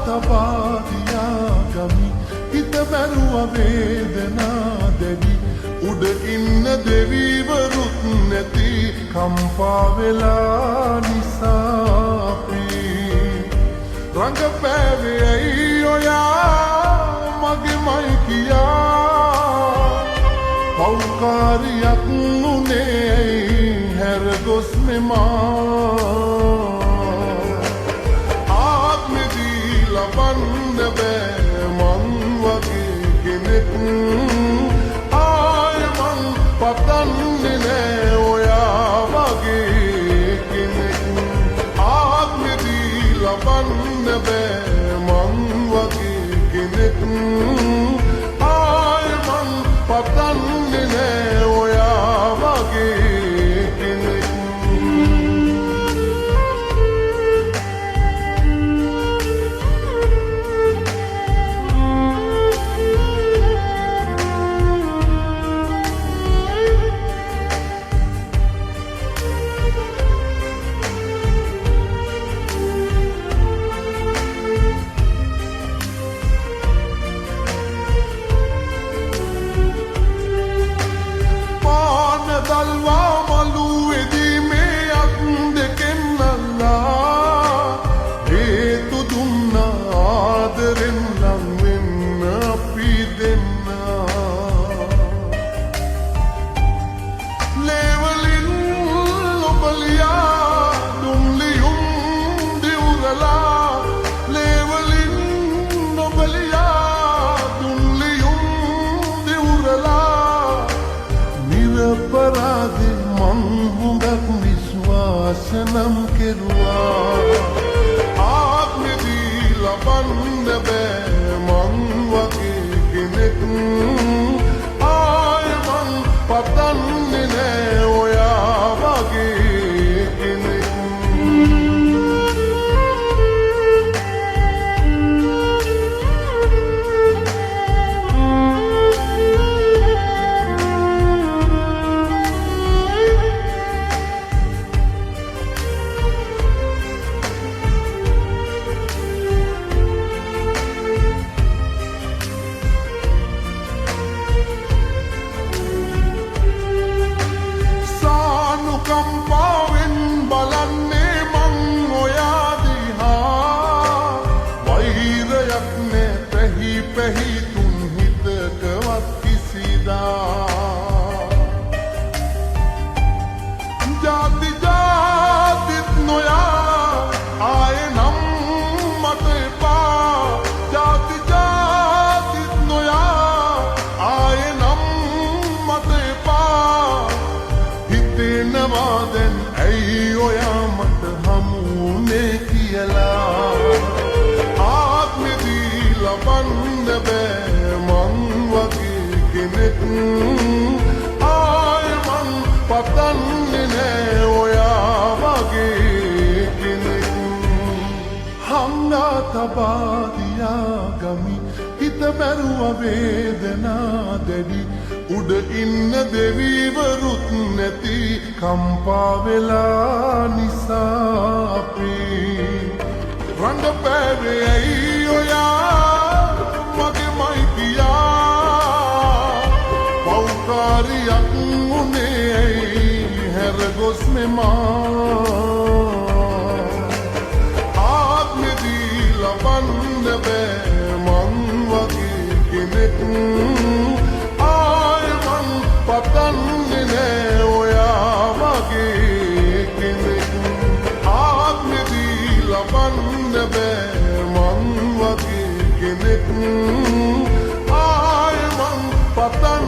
තබාදියා ගමි හිත මැරුව වේදනා දැඩි උඩ ඉන්න දෙවිවරුත් නැති කම්පා වෙලා නිසා රංගපෑවේ ඇයි ඔයා මගේමයි කියා පෞකාරියක් නුනේ හැර ගොස් මෙමා ආත්මෙදී ලබන්න බෑ මං වගේ කෙනෙක් ආය මං පතන්නේ නෑ ඔයා වගේ කෙනෙක් ආත්මෙදී ලබන්න බෑ මං වගේ කෙනෙක් ආය මං පතන්නේ නෑ ඔයා වගේ කෙනෙක් දල්වා මළුවේදී මේ අත් දෙකෙන් නල්ලා හේතු දුන්නා ආදරෙන් ලං වෙන්න අපි දෙන්නා ලේවලින් නොබලියා දුම්ලියුම් දිවුරලා ලේවලින් නොබලියා දුම්ලියුම් දිවුරලා නිරපරාධි මං හුඟක් විශ්වාසනම් කෙරුවා ආත්මෙදී ලබන්න බෑ මං වගේ කෙනෙක් ආය මං පතන්නේ නෑ ඔයා වගේ කෙනෙක් කම්පාවෙන් බලන්නේ මං ඔයා දිහා වෛරයක් නෑ පැහි පැහි තුන් හිතකවත් කිසිදා ජාති ජාතිත් නොයා ආයෙ නම් මට එපා ජාති ජාතිත් නොයා ආයෙ නම් මට එපා හිතෙනවා දැන් ඇයි ඔයා මට හමුනේ කියලා ආත්මෙදී ලබන්න බෑ මං වගේ කෙනෙක් ආය මං පතන්නේ නෑ ඔයා වගේ කෙනෙක් හංගා තබාදියා ගමි හිත මැරුව වේදනා දැඩි උඩ ඉන්න දෙවිවරුත් නැති කම්පා වෙලා නිසා රංගපෑවේ ඇයි ඔයා මගේමයි කියා පෞකාරියක් නුනේ හැර ගොස් මෙමා ආත්මෙදී ලබන්න බෑ මං වගේ කෙනෙක් පතන්නේ නෑ ඔයා වගේ කෙනෙක් ආත්මෙදී ලබන්න බෑ මං වගේ කෙනෙක් ආය මං පතන්නේ